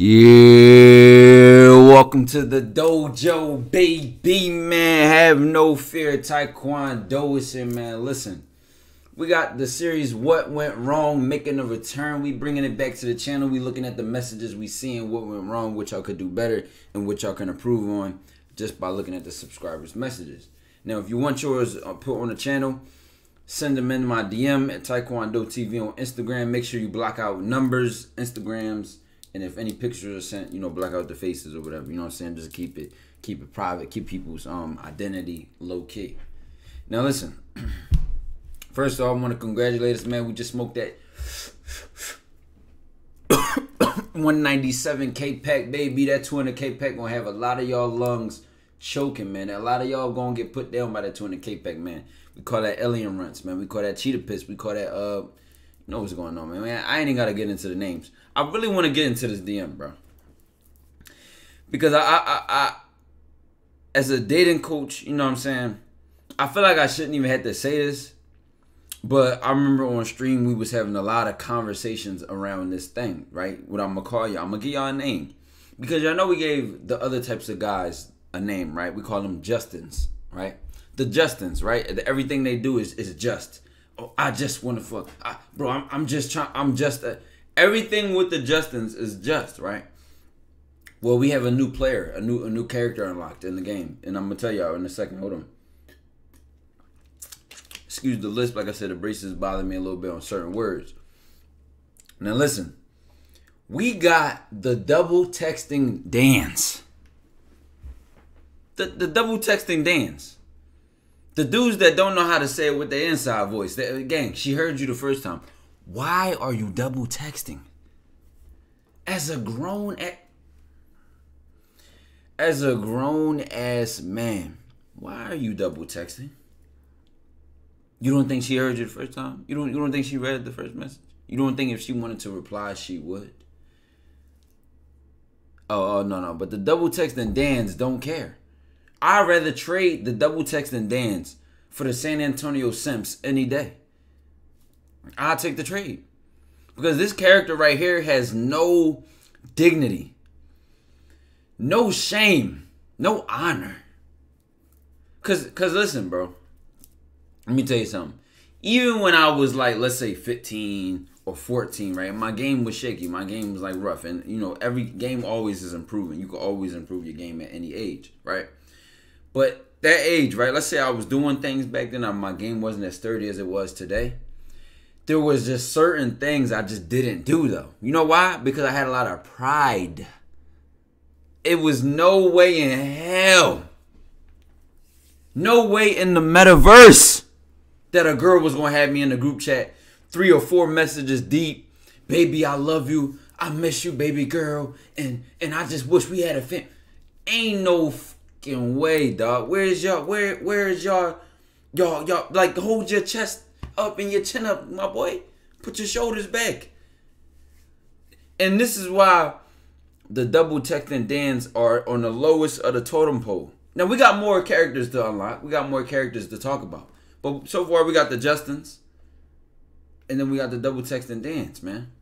Yeah, welcome to the dojo, baby, man. Have no fear, TyKwonDoe is here, man. Listen, we got the series What Went Wrong making a return. We bringing it back to the channel. We looking at the messages, we seeing what went wrong, what y'all could do better, and what y'all can improve on just by looking at the subscribers' messages. Now, if you want yours put on the channel, send them in my DM at TyKwonDoe TV on Instagram. Make sure you block out numbers, Instagrams, and if any pictures are sent, block out the faces or whatever. You know what I'm saying? Just keep it private. Keep people's identity low key. Now listen. First of all, I want to congratulate us, man. We just smoked that 197K pack, baby. That 200K pack gonna have a lot of y'all lungs choking, man. A lot of y'all gonna get put down by that 200K pack, man. We call that alien runs, man. We call that cheetah piss. We call that you know what's going on, man. I ain't even gotta get into the names. I really want to get into this DM, bro, because I as a dating coach, you know what I'm saying, I feel like I shouldn't even have to say this, but I remember on stream we was having a lot of conversations around this thing, right? What I'm gonna call you, I'm gonna give y'all a name, because y'all know we gave the other types of guys a name, right? We call them Justins, right? The Justins, right? Everything they do is just. Oh, I just want to fuck, bro. I'm just trying. I'm just. Everything with the Justins is just, right? Well, we have a new player, a new character unlocked in the game, and I'm gonna tell y'all in a second. Hold on. Excuse the lisp. Like I said, the braces bother me a little bit on certain words. Now listen, we got the double texting dance. The double texting dance. The dudes that don't know how to say it with their inside voice. Gang, she heard you the first time. Why are you double texting? As a grown ass man, why are you double texting? You don't think she heard you the first time? You don't think she read the first message? You don't think if she wanted to reply, she would? Oh no. But the double texting Dans don't care. I'd rather trade the double texting Dans for the San Antonio Simps any day. I'll take the trade. Because this character right here has no dignity, no shame, no honor. Cause listen, bro. Let me tell you something. Even when I was like, let's say 15 or 14, right? My game was shaky. My game was like rough. And every game always is improving. You can always improve your game at any age, right? But that age, right? Let's say I was doing things back then. My game wasn't as sturdy as it was today. There was just certain things I just didn't do, though. You know why? Because I had a lot of pride. It was no way in hell, no way in the metaverse that a girl was going to have me in the group chat 3 or 4 messages deep. Baby, I love you. I miss you, baby girl. And I just wish we had a family. Ain't no fucking way, dog. Where's y'all? Where's y'all? Y'all, like, hold your chest up and your chin up, my boy. Put your shoulders back. And this is why the double texting Dans are on the lowest of the totem pole. Now, we got more characters to unlock. We got more characters to talk about. But so far, we got the Justins. And then we got the double texting Dans, man.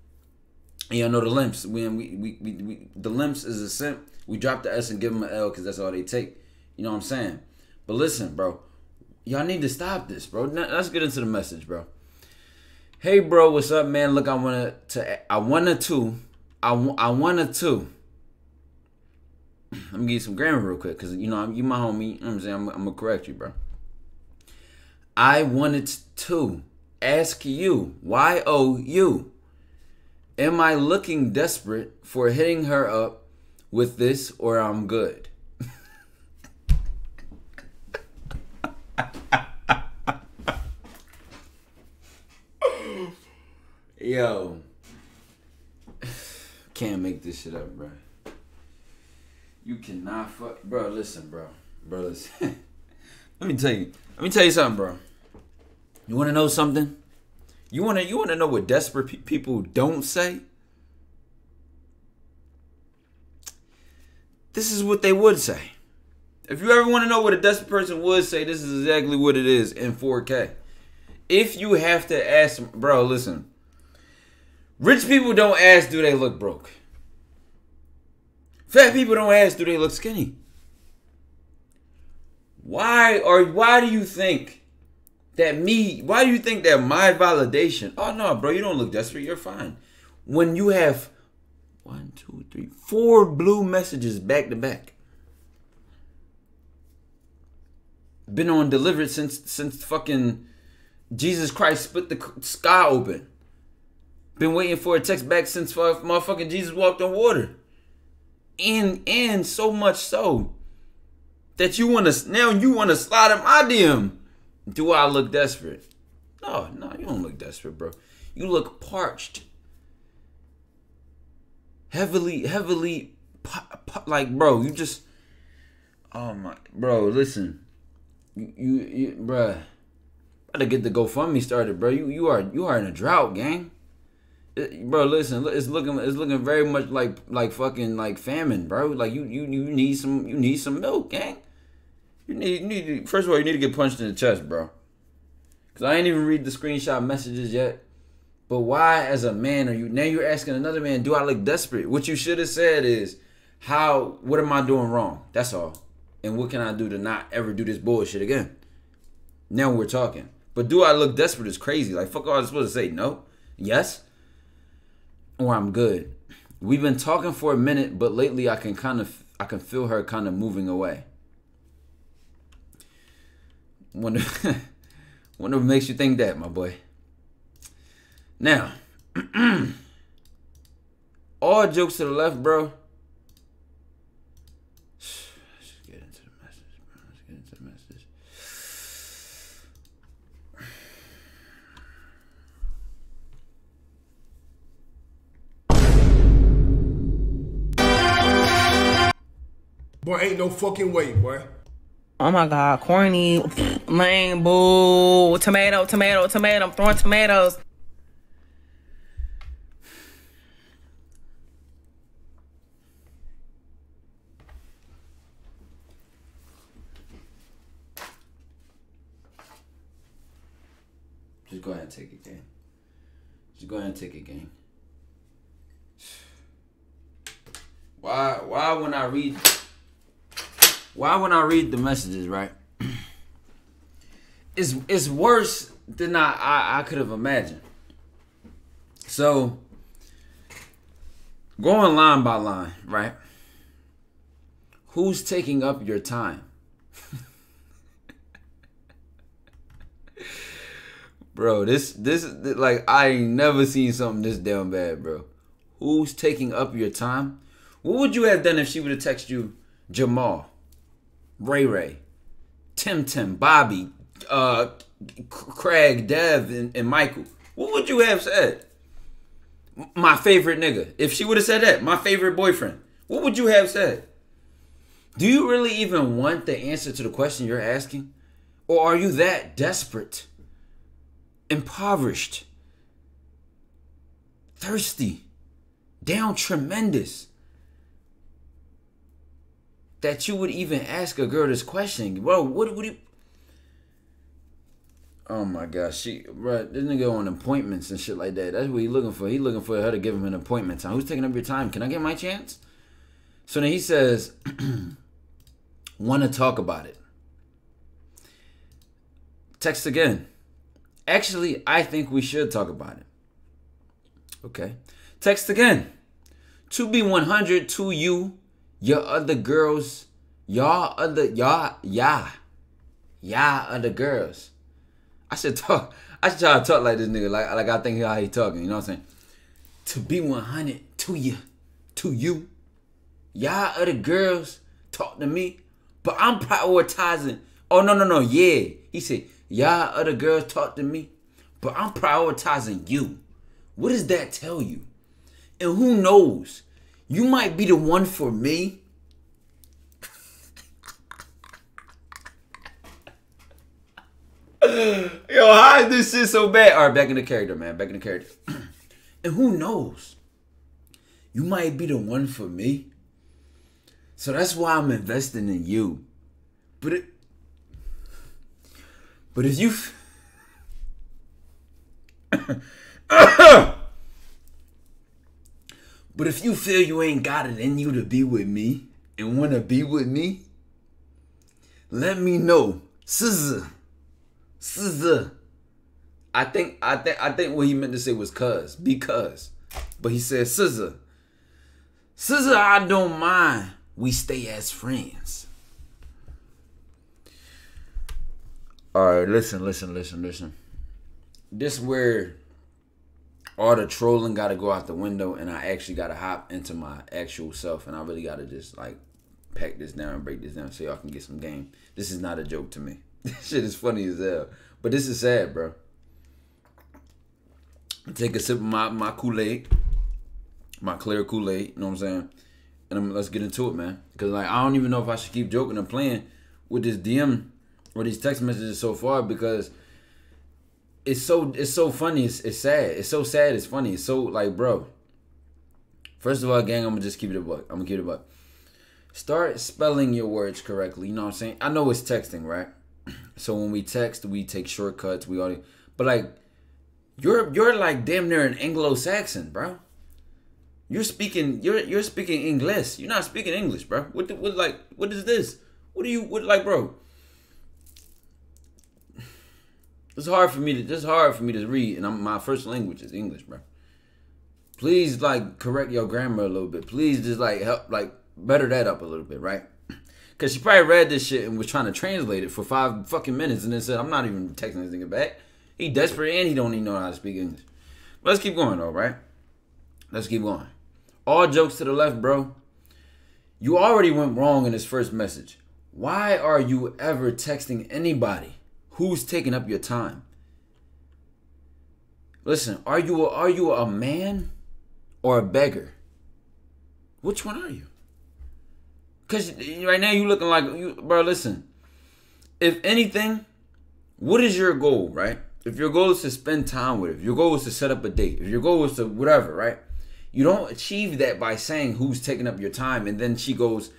And y'all know the Limps. The Limps is a simp. We drop the S and give them an L because that's all they take. You know what I'm saying? But listen, bro. Y'all need to stop this, bro. Now, let's get into the message, bro. Hey, bro, what's up, man? Look, I wanted to. Let me give you some grammar real quick, because, you my homie. You know what I'm saying? I'm going to correct you, bro. I wanted to ask you, Y-O-U, am I looking desperate for hitting her up with this, or I'm good? Yo, can't make this shit up, bro. You cannot fuck, bro. Listen, bro. Listen. Let me tell you something, bro. You want to know something? You want to know what desperate people don't say? This is what they would say. If you ever want to know what a desperate person would say, this is exactly what it is in 4K. If you have to ask, bro, listen. Rich people don't ask, do they look broke? Fat people don't ask, do they look skinny? Why do you think that why do you think that my validation, oh no, bro, you don't look desperate, you're fine. When you have 1, 2, 3, 4 blue messages back to back. Been on delivered since fucking Jesus Christ split the sky open. Been waiting for a text back since motherfucking Jesus walked on water. And so much so that you want to slide in my DM. Do I look desperate? No, you don't look desperate, bro. You look parched. Heavily, like, bro, you just, oh my, bro, listen, you bro, gotta get the GoFundMe started, bro. You are in a drought, gang. Bro, listen, it's looking very much like fucking like famine, bro. Like you need some milk, gang. You need first of all, you need to get punched in the chest, bro. Cause I ain't even read the screenshot messages yet. But why, as a man, you're asking another man, do I look desperate? What you should have said is, what am I doing wrong? That's all. And what can I do to not ever do this bullshit again? Now we're talking. But do I look desperate is crazy. Like, fuck all I was supposed to say. No? Yes? Or I'm good. We've been talking for a minute, but lately I can feel her kind of moving away. Wonder what makes you think that, my boy. Now, all jokes to the left, bro. Let's get into the message, bro. Let's get into the message. Boy, ain't no fucking way, boy. Oh my God, corny, lame, boo, tomato, I'm throwing tomatoes. Just go ahead and take it, gang. Just go ahead and take it, gang. Why when I read the messages, right? It's worse than I could have imagined. So, going line by line, right? Who's taking up your time? Bro, this like, I ain't never seen something this damn bad, bro. Who's taking up your time? What would you have done if she would have texted you Jamal, Ray, Tim, Bobby, Craig, Dev, and Michael? What would you have said? My favorite nigga. If she would have said that, my favorite boyfriend, what would you have said? Do you really even want the answer to the question you're asking? Or are you that desperate, impoverished, thirsty, down tremendous, that you would even ask a girl this question? Bro, what would you... Oh my gosh, bro, this nigga on appointments and shit like that. That's what he looking for. He looking for her to give him an appointment time. Who's taking up your time? Can I get my chance? So then he says, want to talk about it. Text again. Actually, I think we should talk about it. Okay. Text again. To be 100 to you, your other girls, y'all other girls. I should try to talk like this nigga, like I think how he talking, you know what I'm saying? To be 100 to you, y'all other girls talk to me, but I'm prioritizing. Oh no, yeah. He said, y'all other girls talk to me, but I'm prioritizing you. What does that tell you? And who knows? You might be the one for me. Yo, how is this shit so bad? All right, back in the character, man. Back in the character. And who knows? You might be the one for me. So that's why I'm investing in you. But if you... But if you feel you ain't got it in you to be with me and want to be with me, let me know. Scissor. I think what he meant to say was because. But he said scissor. Scissor, I don't mind. We stay as friends. Alright, listen. This where all the trolling gotta go out the window and I actually gotta hop into my actual self and I really gotta just like pack this down and break this down so y'all can get some game. This is not a joke to me. This shit is funny as hell. But this is sad, bro. Take a sip of my Kool-Aid. My clear Kool-Aid, you know what I'm saying? And let's get into it, man. Because like I don't even know if I should keep joking and playing with this DM or these text messages so far because it's so funny, it's sad. It's so sad, it's funny. It's so like, bro. First of all, gang, I'm gonna just keep it a buck. Start spelling your words correctly, you know what I'm saying? I know it's texting, right? So when we text, we take shortcuts, but like you're like damn near an Anglo-Saxon, bro. You're speaking English. You're not speaking English, bro. What is this? What bro? It's hard for me to read, and my first language is English, bro. Please like correct your grammar a little bit. Please just like help like better that up a little bit, right? Cause she probably read this shit and was trying to translate it for 5 fucking minutes and then said, I'm not even texting this nigga back. He desperate and he don't even know how to speak English. But let's keep going though, right? Let's keep going. All jokes to the left, bro. You already went wrong in this first message. Why are you ever texting anybody who's taking up your time? Listen, are you a man or a beggar? Which one are you? Because right now you looking like you, bro. Listen, if anything, what is your goal, right? If your goal is to spend time with her, if your goal is to set up a date, if your goal is to whatever, right? You don't achieve that by saying who's taking up your time, and then she goes,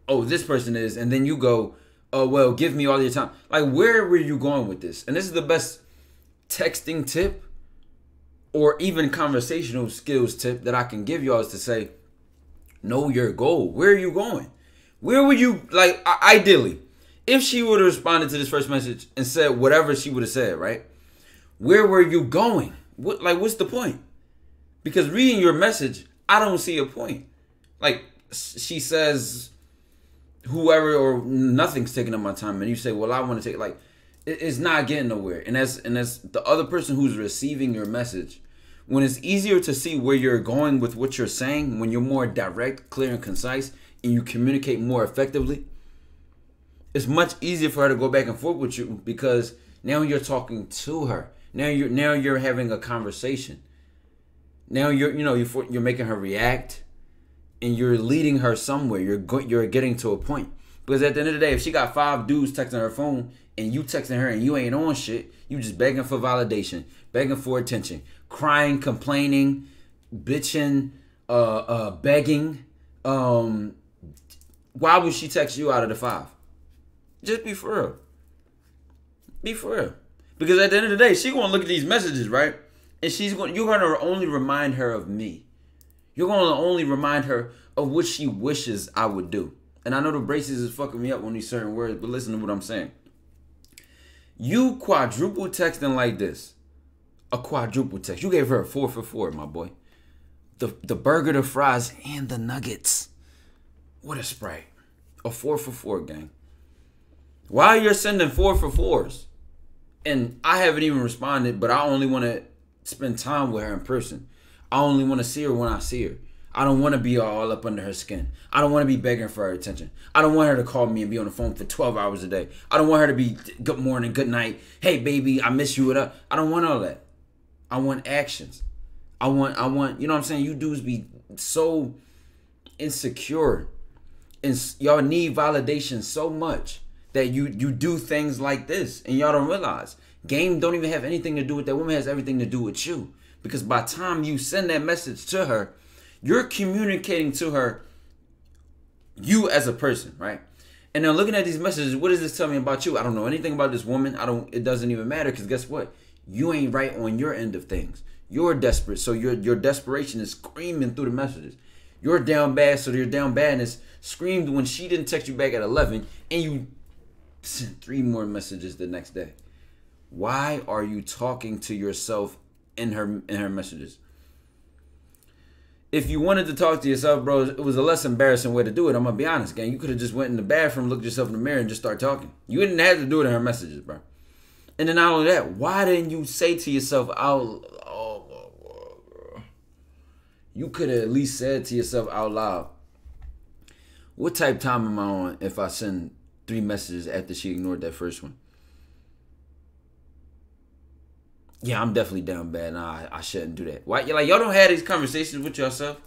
"Oh, this person is," and then you go, "Oh, well, give me all your time." Like, where were you going with this? And this is the best texting tip, or even conversational skills tip that I can give y'all is to say, know your goal. Where are you going? Where would you, like, ideally, if she would have responded to this first message and said whatever she would have said, right? Where were you going? What's the point? Because reading your message, I don't see a point. Like, she says, whoever or nothing's taking up my time, and you say, well, I want to take, like, it's not getting nowhere. And as the other person who's receiving your message, when it's easier to see where you're going with what you're saying, when you're more direct, clear, and concise, and you communicate more effectively, it's much easier for her to go back and forth with you because now you're talking to her. Now you're having a conversation. Now you're making her react, and you're leading her somewhere. You're getting to a point. Because at the end of the day, if she got 5 dudes texting her phone and you texting her and you ain't on shit, you just begging for validation, begging for attention, crying, complaining, bitching, begging. Why would she text you out of the 5? Just be for real. Be for real. Because at the end of the day, she gonna look at these messages, right? And you're gonna only remind her of me. You're gonna only remind her of what she wishes I would do. And I know the braces is fucking me up on these certain words, but listen to what I'm saying. You quadruple texting like this. A quadruple text. You gave her a 4 for 4, my boy. The burger, the fries, and the nuggets. What a Sprite. A 4 for 4, gang. While you're sending 4 for 4s, and I haven't even responded, but I only want to spend time with her in person. I only want to see her when I see her. I don't want to be all up under her skin. I don't want to be begging for her attention. I don't want her to call me and be on the phone for 12 hours a day. I don't want her to be good morning, good night. Hey, baby, I miss you. I don't want all that. I want actions. I want, you know what I'm saying? You dudes be so insecure. And y'all need validation so much that you do things like this. And y'all don't realize. Game don't even have anything to do with that woman. It has everything to do with you. Because by the time you send that message to her, you're communicating to her you as a person, right? And now looking at these messages, what does this tell me about you? I don't know anything about this woman. It doesn't even matter because guess what? You ain't right on your end of things. You're desperate, so your desperation is screaming through the messages. You're down bad, so your down badness screamed when she didn't text you back at 11, and you sent 3 more messages the next day. Why are you talking to yourself in her messages? If you wanted to talk to yourself, bro, it was a less embarrassing way to do it. I'm gonna be honest, gang. You could have just went in the bathroom, looked yourself in the mirror, and just start talking. You didn't have to do it in her messages, bro. And then not only that, why didn't you say to yourself you could have at least said to yourself out loud, what type of time am I on if I send 3 messages after she ignored that first one? Yeah, I'm definitely down bad. Nah, I shouldn't do that. Why? Y'all don't have these conversations with yourself.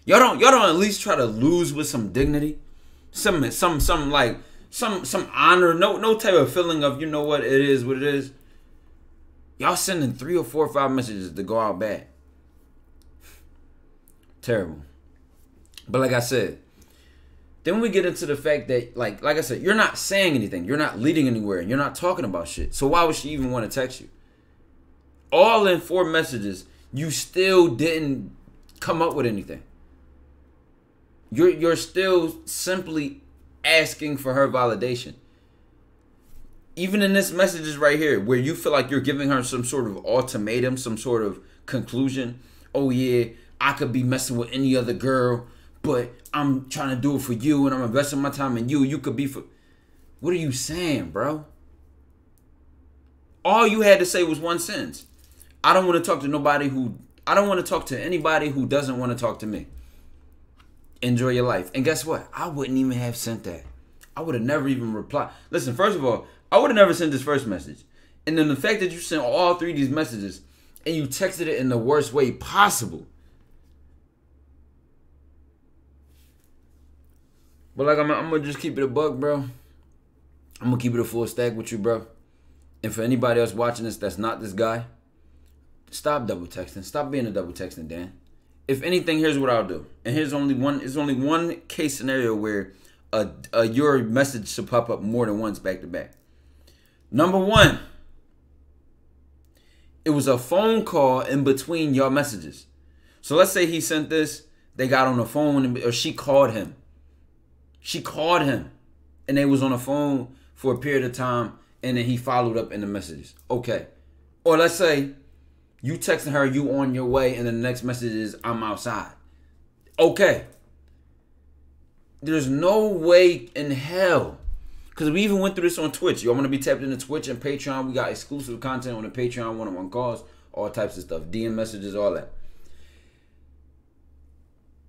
Y'all don't at least try to lose with some dignity, some honor. No type of feeling of, you know what, it is what it is. Y'all sending 3 or 4 or 5 messages to go out bad. Terrible. But like I said, then we get into the fact that like I said, you're not saying anything, you're not leading anywhere, and you're not talking about shit. So why would she even want to text you? All in 4 messages, you still didn't come up with anything. You're still simply asking for her validation. Even in this messages right here, where you feel like you're giving her some sort of ultimatum, some sort of conclusion. Oh yeah, I could be messing with any other girl, but I'm trying to do it for you, and I'm investing my time in you. You could be for... What are you saying, bro? All you had to say was one sentence. I don't want to talk to anybody who doesn't want to talk to me. Enjoy your life. And guess what? I wouldn't even have sent that. I would have never even replied. Listen, first of all, I would have never sent this first message. And then the fact that you sent all 3 of these messages and you texted it in the worst way possible. But like, I'm going to just keep it a buck, bro. I'm going to keep it a full stack with you, bro. And for anybody else watching this that's not this guy, stop double texting. Stop being a double texting, Dan. If anything, here's what I'll do. And there's only one case scenario where your message should pop up more than once back to back. Number 1, it was a phone call in between your messages. So let's say he sent this, they got on the phone, or she called him. She called him, and they was on the phone for a period of time, and then he followed up in the messages. Okay. Or let's say you texting her, you on your way, and then the next message is, I'm outside. Okay. There's no way in hell. Because we even went through this on Twitch. Y'all want to be tapped into Twitch and Patreon. We got exclusive content on the Patreon, one-on-one calls, all types of stuff. DM messages, all that.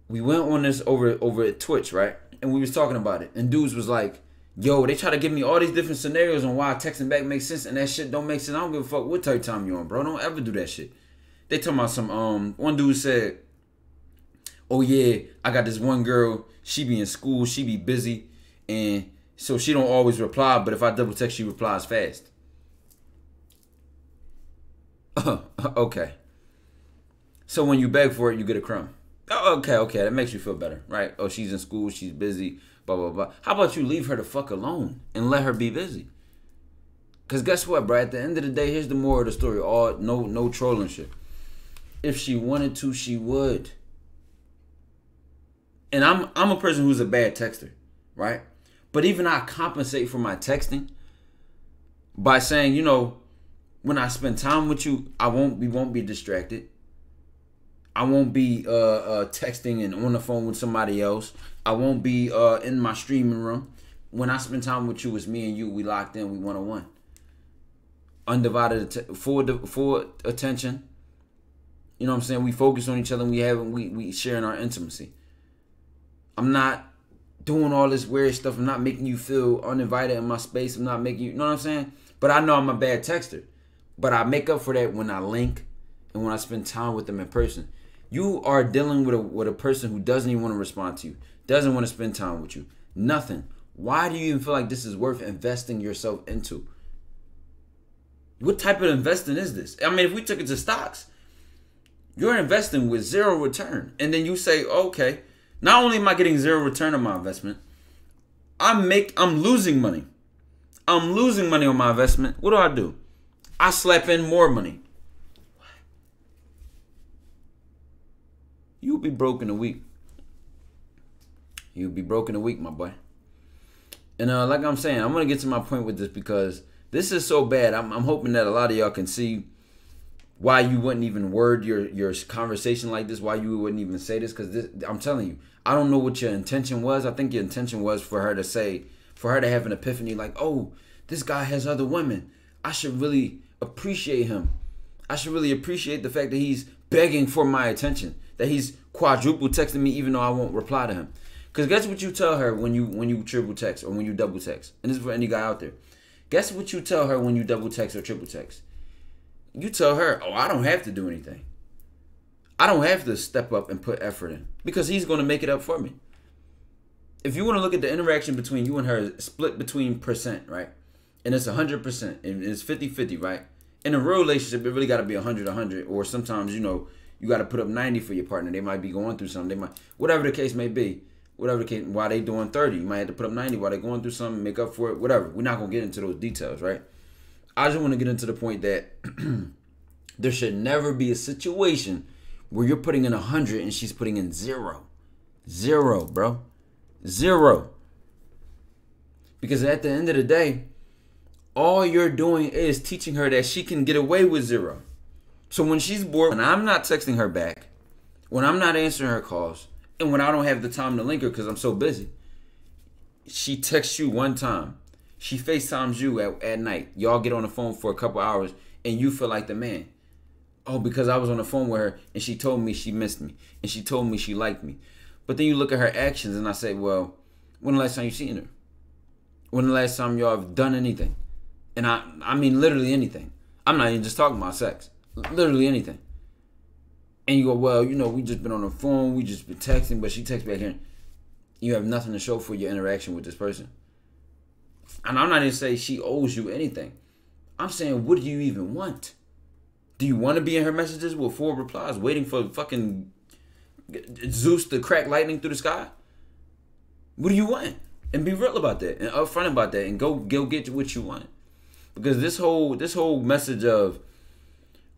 We went on this over at Twitch, right? And we was talking about it. And dudes was like, yo, they try to give me all these different scenarios on why texting back makes sense, and that shit don't make sense. I don't give a fuck what type of time you on, bro. Don't ever do that shit. They talking about some, one dude said, oh yeah, I got this one girl, she be in school, she be busy, and so she don't always reply, but if I double text, she replies fast. Okay. So when you beg for it, you get a crumb. Oh, okay, that makes you feel better, right? Oh, she's in school, she's busy, blah, blah, blah. How about you leave her the fuck alone and let her be busy? Because guess what, bro? At the end of the day, here's the moral of the story. No trolling shit. If she wanted to, she would. And I'm a person who's a bad texter, right? But even I compensate for my texting by saying, you know, when I spend time with you, we won't be distracted. I won't be texting and on the phone with somebody else. I won't be in my streaming room. When I spend time with you, it's me and you. We locked in. We one-on-one. Undivided, full attention. You know what I'm saying? We focus on each other. And we sharing our intimacy. I'm not doing all this weird stuff. I'm not making you feel uninvited in my space. I'm not making you know what I'm saying? But I know I'm a bad texter. But I make up for that when I link and when I spend time with them in person. You are dealing with a person who doesn't even want to respond to you, doesn't want to spend time with you. Nothing. Why do you even feel like this is worth investing yourself into? What type of investing is this? I mean, if we took it to stocks, you're investing with zero return. And then you say, okay, not only am I getting zero return on my investment, I'm losing money. I'm losing money on my investment. What do? I slap in more money. You'll be broke in a week. You'll be broke in a week, my boy. And like I'm saying, I'm gonna get to my point with this because this is so bad. I'm hoping that a lot of y'all can see why you wouldn't even word your conversation like this, why you wouldn't even say this, because I'm telling you, I don't know what your intention was. I think your intention was for her to have an epiphany like, oh, this guy has other women. I should really appreciate him. I should really appreciate the fact that he's begging for my attention, that he's quadruple texting me even though I won't reply to him. Because guess what you tell her when you triple text or when you double text? And this is for any guy out there. Guess what you tell her when you double text or triple text? You tell her, oh, I don't have to do anything. I don't have to step up and put effort in because he's going to make it up for me. If you want to look at the interaction between you and her, split between percent, right? And it's 100%, and it's 50-50, right? In a real relationship, it really got to be 100-100, or sometimes, you know, you got to put up 90 for your partner. They might be going through something. They might, whatever the case may be. Whatever the case, while they doing 30, you might have to put up 90 while they going through something, make up for it, whatever. We're not going to get into those details, right? I just want to get into the point that there should never be a situation where you're putting in 100 and she's putting in 0. 0, bro. 0. Because at the end of the day, all you're doing is teaching her that she can get away with 0. So when she's bored, when I'm not texting her back, when I'm not answering her calls, and when I don't have the time to link her because I'm so busy, she texts you one time. She FaceTimes you at night. Y'all get on the phone for a couple hours and you feel like the man. Oh, because I was on the phone with her and she told me she missed me. And she told me she liked me. But then you look at her actions and I say, well, when the last time you seen her? When the last time y'all have done anything? And I mean literally anything. I'm not even just talking about sex. Literally anything. And you go, well, you know, we just been on the phone, we just been texting, but she texts back here. You have nothing to show for your interaction with this person. And I'm not even saying she owes you anything. I'm saying, what do you even want? Do you want to be in her messages with 4 replies, waiting for fucking Zeus to crack lightning through the sky? What do you want? And be real about that, and upfront about that, and go get what you want. Because this whole message of,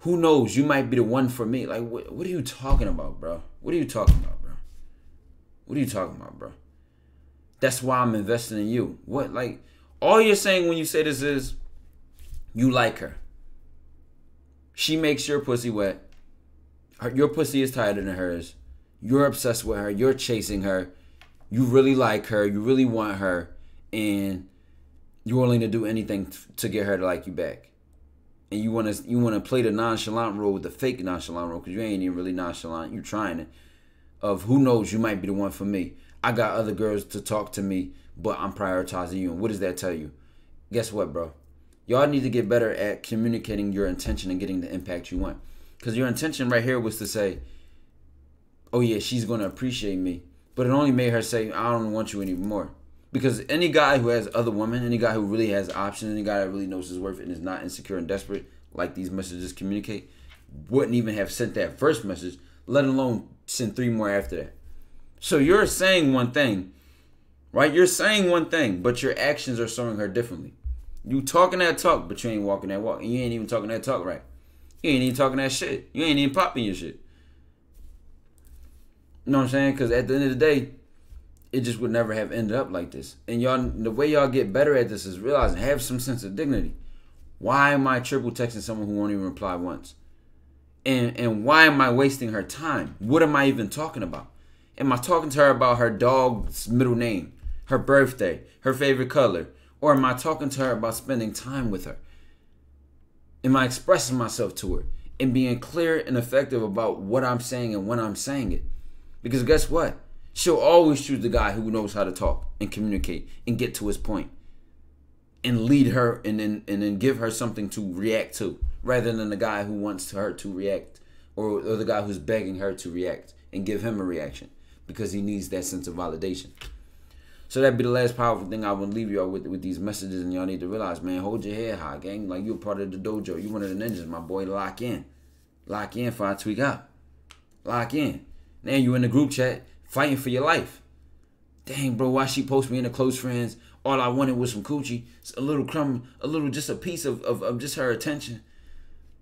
who knows, you might be the one for me. Like, what are you talking about, bro? What are you talking about, bro? What are you talking about, bro? That's why I'm investing in you. What, like, all you're saying when you say this is, you like her. She makes your pussy wet. Your pussy is tighter than hers. You're obsessed with her. You're chasing her. You really like her. You really want her. And you're willing to do anything to get her to like you back. And you want to play the nonchalant role with the fake nonchalant role because you ain't even really nonchalant. You're trying it. Of who knows, you might be the one for me. I got other girls to talk to me, but I'm prioritizing you. And what does that tell you? Guess what, bro? Y'all need to get better at communicating your intention and getting the impact you want. Because your intention right here was to say, oh yeah, she's going to appreciate me. But it only made her say, I don't want you anymore. Because any guy who has other women, any guy who really has options, any guy that really knows his worth and is not insecure and desperate, like these messages communicate, wouldn't even have sent that first message, let alone send 3 more after that. So you're saying one thing, right? You're saying one thing, but your actions are showing her differently. You talking that talk, but you ain't walking that walk. And you ain't even talking that talk right. You ain't even talking that shit. You ain't even popping your shit. You know what I'm saying? Because at the end of the day, it just would never have ended up like this. And y'all, the way y'all get better at this is realizing, have some sense of dignity. Why am I triple texting someone who won't even reply once? And why am I wasting her time? What am I even talking about? Am I talking to her about her dog's middle name, her birthday, her favorite color? Or am I talking to her about spending time with her? Am I expressing myself to her and being clear and effective about what I'm saying and when I'm saying it? Because guess what? She'll always choose the guy who knows how to talk and communicate and get to his point and lead her and then give her something to react to, rather than the guy who wants her to react or the guy who's begging her to react and give him a reaction because he needs that sense of validation. So that'd be the last powerful thing I would leave y'all with these messages, and y'all need to realize, man, hold your head high, gang. Like, you're part of the dojo. You one of the ninjas, my boy. Lock in. Lock in for I tweak out. Lock in. Now you in the group chat fighting for your life. Dang, bro, why she post me in the close friends? All I wanted was some coochie. A little crumb, just a piece of just her attention.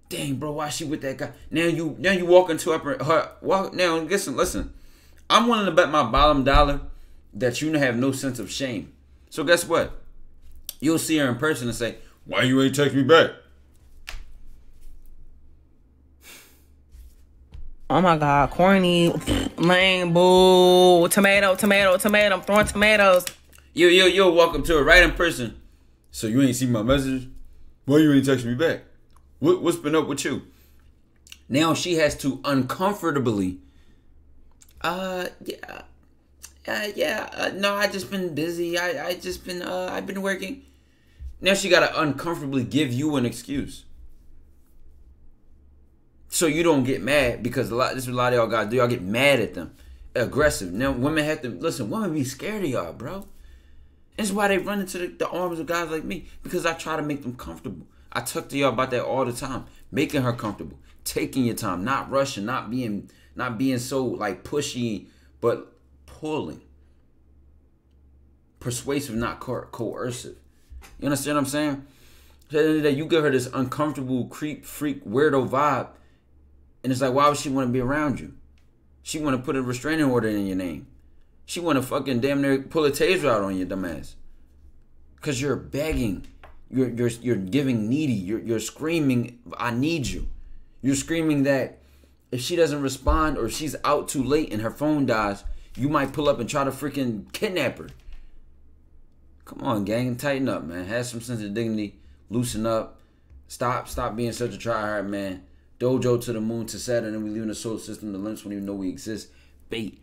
Dang, bro, why she with that guy? Now you walk into her walk now. Listen. I'm willing to bet my bottom dollar that you have no sense of shame. So guess what? You'll see her in person and say, why you ain't text me back? Oh my God, corny, lame, boo, tomato, tomato, tomato. I'm throwing tomatoes. Yo, walk up to her right in person. So you ain't seen my message? Why you ain't text me back? What's been up with you? Now she has to uncomfortably, no, I just been busy. I've been working. Now she gotta uncomfortably give you an excuse. So you don't get mad, because this is what a lot of y'all gotta do. Y'all get mad at them. Aggressive. Now women have to, listen, women be scared of y'all, bro. That's why they run into the arms of guys like me, because I try to make them comfortable. I talk to y'all about that all the time. Making her comfortable. Taking your time. Not rushing. Not being so like pushy, but pulling. Persuasive, not coercive. You understand what I'm saying? At the end of the day, you give her this uncomfortable, creep, freak, weirdo vibe, and it's like, why would she want to be around you? She want to put a restraining order in your name. She want to fucking damn near pull a taser out on your dumb ass. Because you're begging. You're giving needy. You're screaming, I need you. You're screaming that if she doesn't respond, or if she's out too late and her phone dies, you might pull up and try to freaking kidnap her. Come on, gang. Tighten up, man. Have some sense of dignity. Loosen up. Stop being such a tryhard, man. Dojo to the moon to Saturn, and we leave in the solar system. The limps won't even know we exist. Bait.